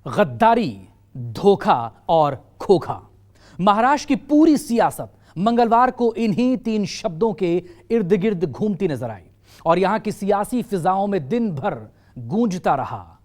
गद्दारी, धोखा और खोखा। महाराष्ट्र की पूरी सियासत मंगलवार को इन्हीं तीन शब्दों के इर्द गिर्द घूमती नजर आई और यहां की सियासी फिजाओं में दिन भर गूंजता रहा,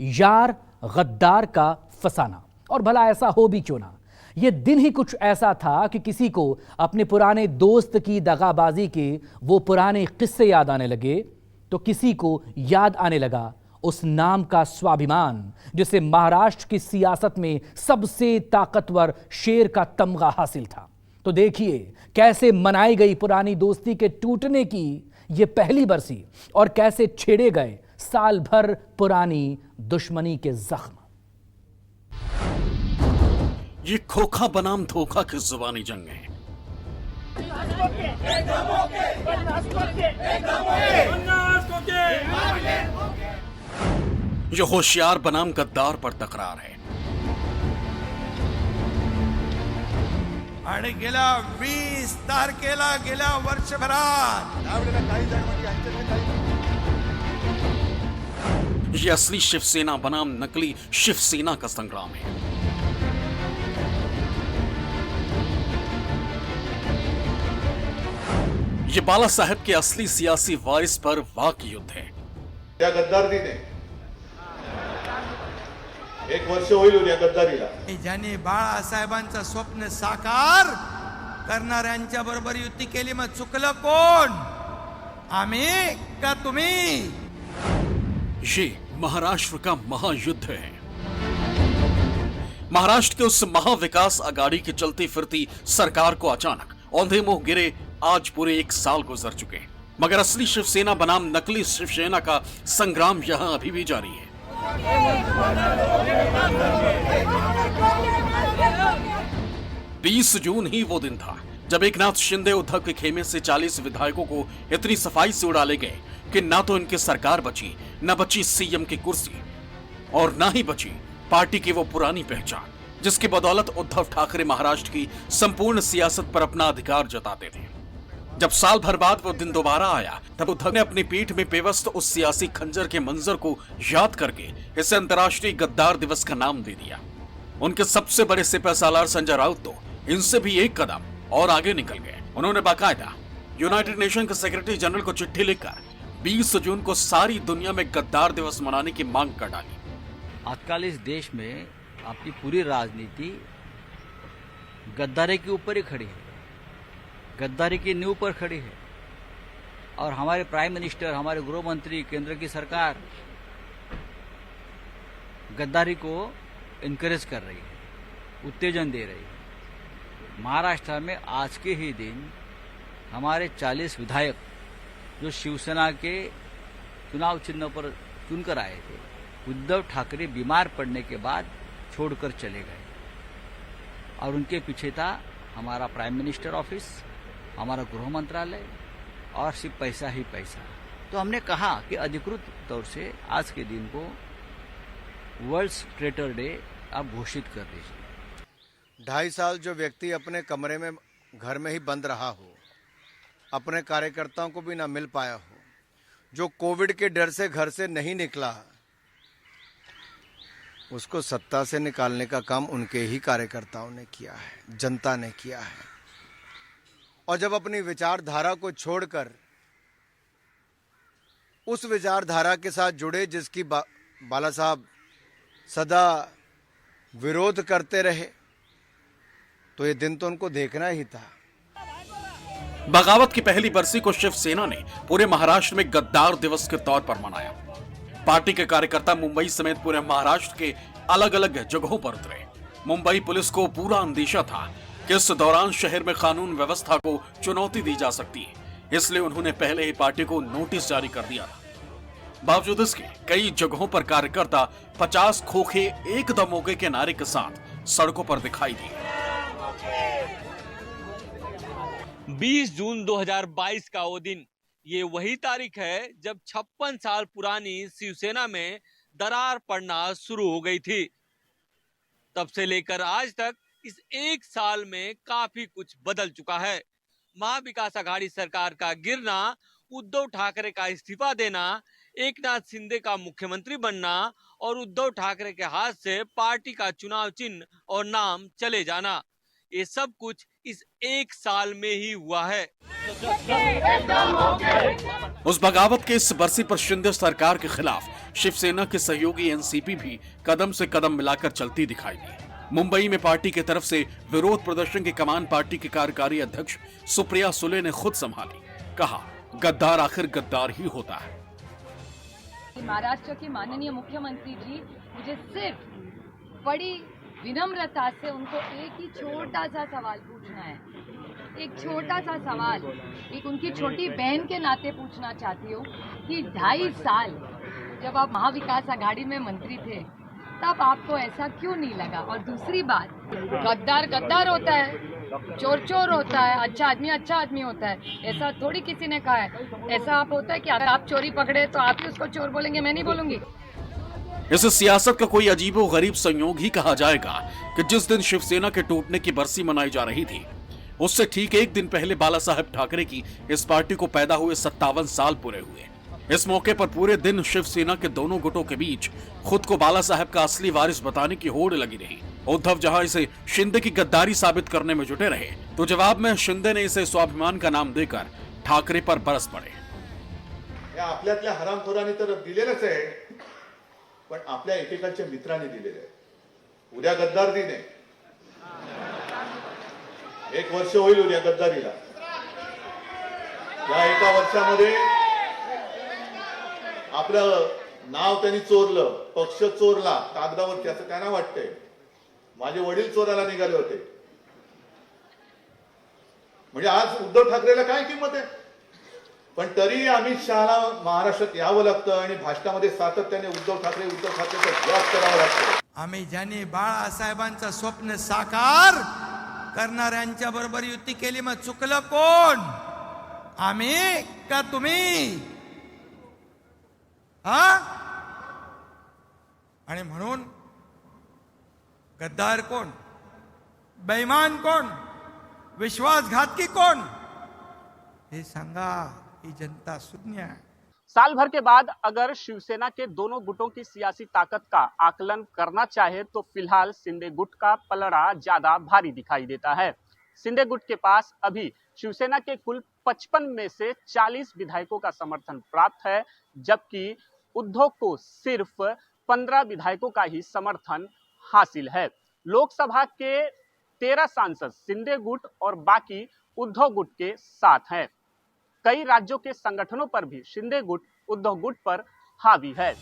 यार गद्दार का फसाना। और भला ऐसा हो भी क्यों ना, यह दिन ही कुछ ऐसा था कि किसी को अपने पुराने दोस्त की दगाबाजी के वो पुराने किस्से याद आने लगे, तो किसी को याद आने लगा उस नाम का स्वाभिमान जिसे महाराष्ट्र की सियासत में सबसे ताकतवर शेर का तमगा हासिल था। तो देखिए कैसे मनाई गई पुरानी दोस्ती के टूटने की यह पहली बरसी और कैसे छेड़े गए साल भर पुरानी दुश्मनी के जख्म। ये खोखा बनाम धोखा की जुबानी जंग है। ये होशियार बनाम गद्दार पर तकरार है। आणि गेल्या 20 तारखेला गेल्या वर्षभरात ये असली शिवसेना बनाम नकली शिवसेना का संग्राम है। ये बाला साहेब के असली सियासी वारिस पर वाक युद्ध है। त्या गद्दारीने 1 वर्ष होईल या गद्दारीला। ज्यांनी बाळासाहेबांचं स्वप्न साकार करणाऱ्यांच्या बरोबर युती केली, मग चुकलं कोण? आम्ही का तुम्ही? ये महाराष्ट्र का महायुद्ध है। महाराष्ट्र के उस महाविकास आघाड़ी की चलती फिरती सरकार को अचानक औंधे मुंह गिरे आज पूरे 1 साल गुजर चुके हैं, मगर असली शिवसेना बनाम नकली शिवसेना का संग्राम यहां अभी भी जारी है। 20 जून ही वो दिन था जब एकनाथ शिंदे उद्धव के खेमे से 40 विधायकों को इतनी सफाई से उड़ा ले गए कि ना तो इनकी सरकार बची, न बची सीएम की कुर्सी, और ना ही बची पार्टी की वो पुरानी पहचान जिसकी बदौलत उद्धव ठाकरे महाराष्ट्र की संपूर्ण सियासत पर अपना अधिकार जताते थे। जब साल भर बाद वो दिन दोबारा आया, तब उद्धव ने अपनी पीठ में पेवस्त उस सियासी खंजर के मंजर को याद करके इसे अंतर्राष्ट्रीय गद्दार दिवस का नाम दे दिया। उनके सबसे बड़े सिपह सालार संजय राउत तो इनसे भी एक कदम और आगे निकल गए। उन्होंने बाकायदा यूनाइटेड नेशन के सेक्रेटरी जनरल को चिट्ठी लिखकर 20 जून को सारी दुनिया में गद्दार दिवस मनाने की मांग कर डाली। आजकल इस देश में आपकी पूरी राजनीति गद्दारी के ऊपर ही खड़ी है, गद्दारी की नींव पर खड़ी है। और हमारे प्राइम मिनिस्टर, हमारे गृह मंत्री, केंद्र की सरकार गद्दारी को इनकरेज कर रही है, उत्तेजन दे रही है। महाराष्ट्र में आज के ही दिन हमारे 40 विधायक जो शिवसेना के चुनाव चिन्ह पर चुनकर आए थे, उद्धव ठाकरे बीमार पड़ने के बाद छोड़कर चले गए और उनके पीछे था हमारा प्राइम मिनिस्टर ऑफिस, हमारा गृह मंत्रालय और सिर्फ पैसा ही पैसा। तो हमने कहा कि अधिकृत तौर से आज के दिन को वर्ल्ड ट्रेटर डे आप घोषित कर दीजिए। 2.5 साल जो व्यक्ति अपने कमरे में घर में ही बंद रहा हो, अपने कार्यकर्ताओं को भी ना मिल पाया हो, जो कोविड के डर से घर से नहीं निकला, उसको सत्ता से निकालने का काम उनके ही कार्यकर्ताओं ने किया है, जनता ने किया है। और जब अपनी विचारधारा को छोड़कर उस विचारधारा के साथ जुड़े जिसकी बाला साहब सदा विरोध करते रहे, तो ये दिन तो उनको देखना ही था। बगावत की पहली बरसी को शिवसेना ने पूरे महाराष्ट्र में गद्दार दिवस के तौर पर मनाया। पार्टी के कार्यकर्ता मुंबई समेत पूरे महाराष्ट्र के अलग अलग जगहों पर उतरे। मुंबई पुलिस को पूरा अंदेशा था कि इस दौरान शहर में कानून व्यवस्था को चुनौती दी जा सकती है, इसलिए उन्होंने पहले ही पार्टी को नोटिस जारी कर दिया था। बावजूद इसके कई जगहों पर कार्यकर्ता 50 खोखे एक दम मौके के नारे के साथ सड़कों पर दिखाई दिए। 20 जून 2022 का वो दिन, ये वही तारीख है जब 56 साल पुरानी शिवसेना में दरार पड़ना शुरू हो गई थी। तब से लेकर आज तक इस 1 साल में काफी कुछ बदल चुका है। महाविकास आघाड़ी सरकार का गिरना, उद्धव ठाकरे का इस्तीफा देना, एकनाथ शिंदे का मुख्यमंत्री बनना और उद्धव ठाकरे के हाथ से पार्टी का चुनाव चिन्ह और नाम चले जाना, ये सब कुछ इस एक साल में ही हुआ है। उस बगावत के इस बरसी पर शिंदे सरकार के खिलाफ शिवसेना के सहयोगी एनसीपी भी कदम से कदम मिलाकर चलती दिखाई दी। मुंबई में पार्टी की तरफ से विरोध प्रदर्शन की कमान पार्टी के कार्यकारी अध्यक्ष सुप्रिया सुले ने खुद संभाली। कहा, गद्दार आखिर गद्दार ही होता है। महाराष्ट्र के माननीय मुख्यमंत्री जी, मुझे सिर्फ बड़ी विनम्रता से उनको एक ही छोटा सा सवाल पूछना है। एक छोटा सा सवाल एक उनकी छोटी बहन के नाते पूछना चाहती हूँ कि 2.5 साल जब आप महाविकास आघाड़ी में मंत्री थे तब आपको ऐसा क्यों नहीं लगा? और दूसरी बात, गद्दार गद्दार होता है, चोर चोर होता है, अच्छा आदमी होता है, ऐसा थोड़ी किसी ने कहा है। ऐसा आप होता है कि अगर आप चोरी पकड़े तो आप ही उसको चोर बोलेंगे, मैं नहीं बोलूंगी। इस सियासत का कोई अजीबो गरीब संयोग ही कहा जाएगा कि जिस दिन शिवसेना के टूटने की बरसी मनाई जा रही थी, उससे ठीक एक दिन पहले बाला साहेब ठाकरे की इस पार्टी को पैदा हुए 57 साल पूरे हुए। इस मौके पर पूरे दिन शिवसेना के दोनों गुटों के बीच खुद को बाला साहेब का असली वारिस बताने की होड़ लगी रही। उद्धव जहां इसे शिंदे की गद्दारी साबित करने में जुटे रहे, तो जवाब में शिंदे ने इसे स्वाभिमान का नाम देकर ठाकरे पर बरस पड़े। आपल्यातल्या हरामखोरांनी तर दिलेलंच आहे, पण आपल्या एकेकाच्या मित्रांनी दिलेलं आहे। उद्या गद्दार दिन आहे, 1 वर्ष होईल उद्या गद्दारीला। या एका वर्षामध्ये आपलं नाव त्यांनी चोरलं, पक्ष चोरला कागदावरती, असं त्यांना वाटतंय। माझे वडील चोराला निघाले होते, म्हणजे आज उद्धव ठाकरेला काय किंमत आहे? पण तरी अमित शहाला महाराष्ट्रात यावं लागतं आणि भाषणामध्ये सातत्याने उद्धव ठाकरेचा जप करावा लागतो। आम्ही ज्यांनी बाळासाहेबांचं स्वप्न साकार करणाऱ्यांच्या बरोबर युती केली, मग चुकलं कोण? आम्ही का तुम्ही? आणि म्हणून गद्दार कोण, बेईमान कोण, विश्वासघातकी कोण, हे सांगा। ही जनता सुज्ञ है। साल भर के बाद अगर शिवसेना के दोनों गुटों की सियासी ताकत का आकलन करना चाहे तो फिलहाल शिंदे गुट का पलड़ा ज्यादा भारी दिखाई देता है। शिंदे गुट के पास अभी शिवसेना के कुल 55 में से 40 विधायकों का समर्थन प्राप्त है, जबकि उद्धव को सिर्फ 15 विधायकों का ही समर्थन हासिल है। लोकसभा के 13 सांसद शिंदे गुट और बाकी उद्धव गुट के साथ हैं। कई राज्यों के संगठनों पर भी शिंदे गुट उद्धव गुट पर हावी है।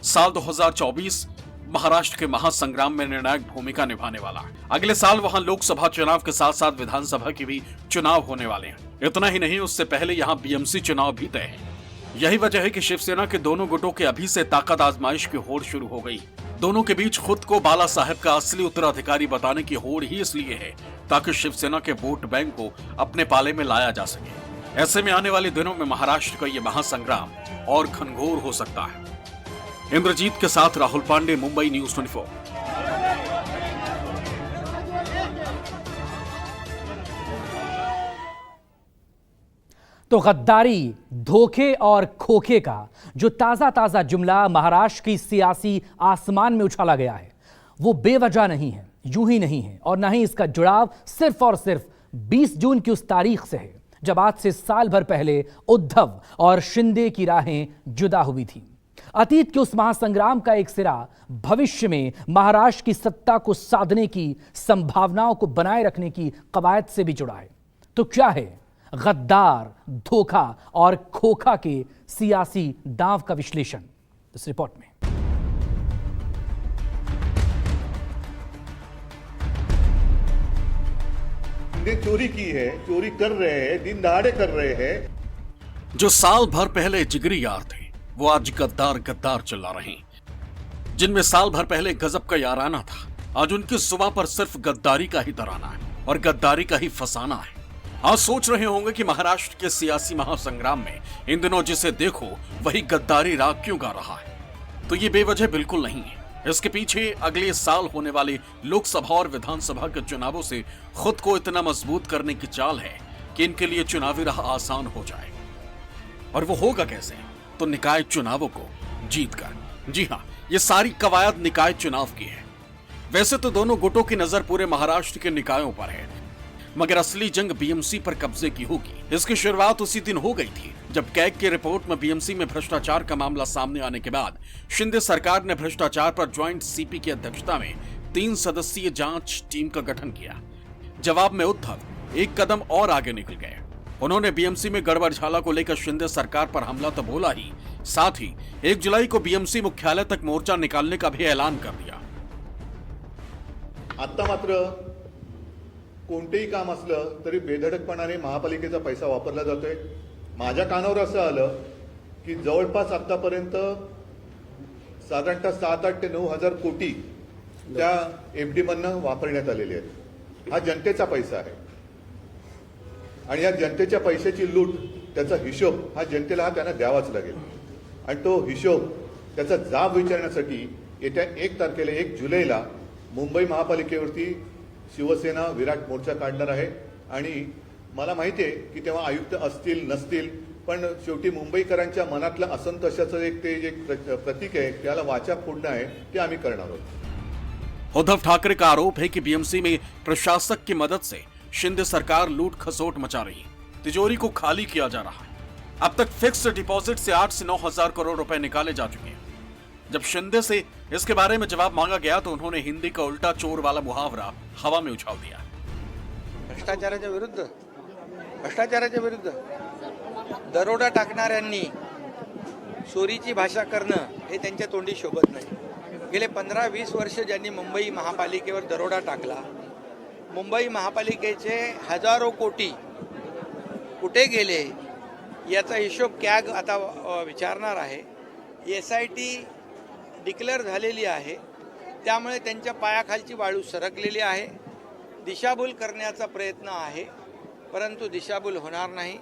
साल 2024 महाराष्ट्र के महासंग्राम में निर्णायक भूमिका निभाने वाला। अगले साल वहां लोकसभा चुनाव के साथ साथ विधानसभा के भी चुनाव होने वाले हैं। इतना ही नहीं, उससे पहले यहां बीएमसी चुनाव भी तय है। यही वजह है कि शिवसेना के दोनों गुटों के अभी से ताकत आजमाइश की होड़ शुरू हो गई। दोनों के बीच खुद को बाला साहेब का असली उत्तराधिकारी बताने की होड़ ही इसलिए है ताकि शिवसेना के वोट बैंक को अपने पाले में लाया जा सके। ऐसे में आने वाले दिनों में महाराष्ट्र का यह महासंग्राम और घनघोर हो सकता है। इंद्रजीत के साथ राहुल पांडे, मुंबई न्यूज़ 24। तो गद्दारी, धोखे और खोखे का जो ताजा जुमला महाराष्ट्र की सियासी आसमान में उछाला गया है, वो बेवजह नहीं है, यूं ही नहीं है, और न ही इसका जुड़ाव सिर्फ और सिर्फ 20 जून की उस तारीख से है जब आज से साल भर पहले उद्धव और शिंदे की राहें जुदा हुई थी। अतीत के उस महासंग्राम का एक सिरा भविष्य में महाराष्ट्र की सत्ता को साधने की संभावनाओं को बनाए रखने की कवायद से भी जुड़ा है। तो क्या है गद्दार, धोखा और खोखा के सियासी दांव का विश्लेषण इस रिपोर्ट में। चोरी की है, चोरी कर रहे हैं, दिन दहाड़े कर रहे हैं। जो साल भर पहले जिगरी यार थे वो आज गद्दार गद्दार चिल्ला रहे हैं। जिनमें साल भर पहले गजब का याराना था, आज उनकी जुबान पर सिर्फ गद्दारी का ही तराना है और गद्दारी का ही फसाना है। आज सोच रहे होंगे कि महाराष्ट्र के सियासी महासंग्राम में इन दिनों जिसे देखो वही गद्दारी राग क्यों गा रहा है। तो ये बेवजह बिल्कुल नहीं है। इसके पीछे अगले साल होने वाले लोकसभा और विधानसभा के चुनावों से खुद को इतना मजबूत करने की चाल है कि इनके लिए चुनावी राह आसान हो जाए। और वो होगा कैसे? तो निकाय चुनावों को जीतकर। जी हाँ, ये सारी कवायद निकाय चुनाव की है। वैसे तो दोनों गुटों की नजर पूरे महाराष्ट्र के निकायों पर है, मगर असली जंग बीएमसी पर कब्जे की होगी। इसकी शुरुआत उसी दिन हो गई थी जब कैग की रिपोर्ट में बीएमसी में भ्रष्टाचार का मामला सामने आने के बाद शिंदे सरकार ने भ्रष्टाचार पर ज्वाइंट सीपी की अध्यक्षता में 3 सदस्यीय जांच टीम का गठन किया। जवाब में उद्धव एक कदम और आगे निकल गए। उन्होंने बीएमसी में गड़बड़झाला को लेकर शिंदे सरकार पर हमला तो बोला ही, साथ ही 1 जुलाई को बीएमसी मुख्यालय तक मोर्चा निकालने का भी ऐलान कर दिया। आता मात्र कोणतेही काम असलं तरी बेधडकपणाने महापालिकेचा पैसा वापरला जातोय। माझ्या कानावर असं आलं की जवळपास आतापर्यंत साधारणतः 7,000 ते 9,000 कोटी त्या एफडी मधनं वापरण्यात आलेले आहेत। हा जनतेचा पैसा आहे आणि या जनतेच्या पैशाची लूट, त्याचा हिशोब हा जनतेला त्यांना द्यावाच लागेल आणि तो हिशोब, त्याचा जाब विचारण्यासाठी येत्या 1 तारखेला 1 जुलैला मुंबई महापालिकेवरती शिवसेना विराट मोर्चा काढणार आहे। आणि मला माहिती आहे की तेव्हा आयुक्त असतील नसतील, पण शेवटी मुंबईकरांच्या मनातलं असंतोषाचं एक प्रतीक आहे, त्याला वाचा फोडणं आहे, ते आम्ही करणार आहोत। उद्धव ठाकरे का आरोप है कि बीएमसी में प्रशासक की मदद से शिंदे सरकार लूट खसोट मचा रही, तिजोरी को खाली किया जा रहा है। अब तक फिक्स्ड डिपॉजिट से 8 से 9 हजार करोड़ रुपए निकाले जा चुके हैं। जब शिंदे से इसके बारे में जवाब मांगा गया तो उन्होंने हिंदी का उल्टा चोर वाला मुहावरा हवा में उछाल दिया। भ्रष्टाचाराच्या विरुद्ध दरोडा टाकणाऱ्यांनी चोरीची भाषा करणं हे त्यांच्या तोंडी शोभत नाही। गेले 15-20 वर्ष ज्यांनी मुंबई महापालिकेवर दरोडा टाकला, मुंबई महापालिकेचे हजारो कोटी कुठे गेले याचा हिशोब कॅग आता विचारणार आहे। SIT डिक्लेअर झालेली आहे, त्यामुळे त्यांच्या पायाखालची वाळू सरकलेली आहे। दिशाभूल करण्याचा प्रयत्न आहे, परंतु दिशाभूल होणार नाही।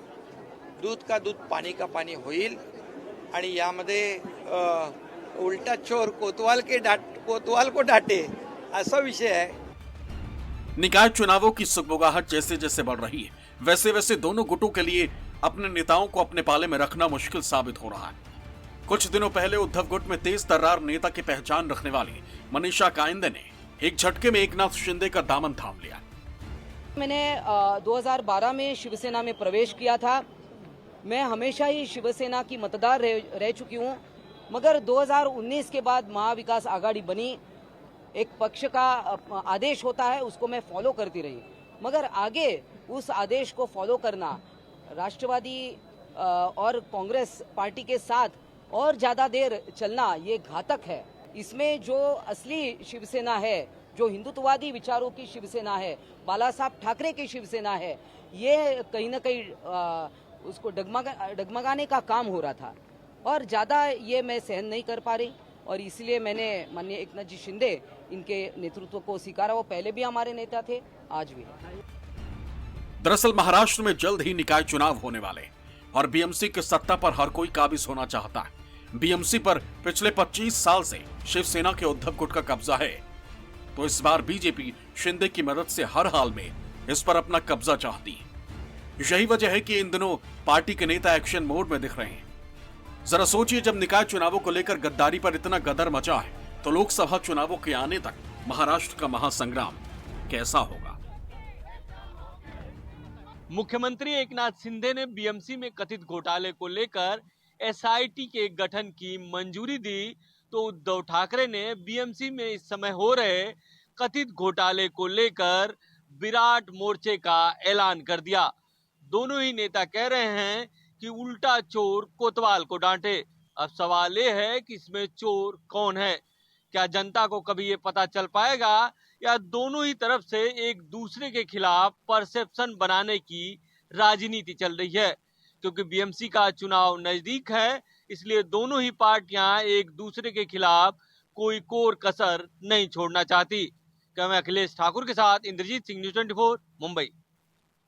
दूध का दूध पानी का पानी होईल आणि यामध्ये उल्टा चोर कोतवाल को डांटे असा विषय है। निकाय चुनावों की सुगबुगाहट जैसे जैसे बढ़ रही है, वैसे वैसे दोनों गुटों के लिए अपने नेताओं को अपने पाले में रखना मुश्किल साबित हो रहा है। कुछ दिनों पहले उद्धव गुट में तेज तर्रार नेता की पहचान रखने वाली मनीषा कायंदे ने एक झटके में एकनाथ शिंदे का दामन थाम लिया। मैंने 2012 में शिवसेना में प्रवेश किया था। मैं हमेशा ही शिवसेना की मतदार रह चुकी हूँ, मगर 2019 के बाद महाविकास आघाड़ी बनी, एक पक्ष का आदेश होता है, उसको मैं फॉलो करती रही, मगर आगे उस आदेश को फॉलो करना राष्ट्रवादी और कांग्रेस पार्टी के साथ और ज़्यादा देर चलना ये घातक है। इसमें जो असली शिवसेना है, जो हिंदुत्ववादी विचारों की शिवसेना है, बाला साहब ठाकरे की शिवसेना है, ये कहीं ना कहीं उसको डगमगाने का काम हो रहा था और ज़्यादा ये मैं सहन नहीं कर पा रही और इसलिए मैंने माननीय एकनाथ जी शिंदे इनके नेतृत्व को स्वीकारा। वो पहले भी हमारे नेता थे, आज भी। दरअसल महाराष्ट्र में जल्द ही निकाय चुनाव होने वाले और बीएमसी की सत्ता पर हर कोई काबिज होना चाहता है। बीएमसी पर पिछले 25 साल से शिवसेना के उद्धव गुट का कब्जा है, तो इस बार बीजेपी शिंदे की मदद से हर हाल में इस पर अपना कब्जा चाहती है। यही वजह है कि इन दिनों पार्टी के नेता एक्शन मोड में दिख रहे हैं। जरा सोचिए, जब निकाय चुनावों को लेकर गद्दारी पर इतना गदर मचा है, तो लोकसभा चुनावों के आने तक महाराष्ट्र का महासंग्राम कैसा होगा। मुख्यमंत्री एकनाथ शिंदे ने बीएमसी में कथित घोटाले को लेकर SIT के गठन की मंजूरी दी, तो उद्धव ठाकरे ने बीएमसी में इस समय हो रहे कथित घोटाले को लेकर विराट मोर्चे का ऐलान कर दिया। दोनों ही नेता कह रहे हैं कि उल्टा चोर कोतवाल को डांटे। अब सवाल ये है कि इसमें चोर कौन है। क्या जनता को कभी ये पता चल पाएगा या दोनों ही तरफ से एक दूसरे के खिलाफ परसेप्शन बनाने की राजनीति चल रही है। क्योंकि बीएमसी का चुनाव नजदीक है, इसलिए दोनों ही पार्टियां एक दूसरे के खिलाफ कोई कोर कसर नहीं छोड़ना चाहती। क्या मैं अखिलेश ठाकुर के साथ इंद्रजीत सिंह, न्यूज़ 24 मुंबई।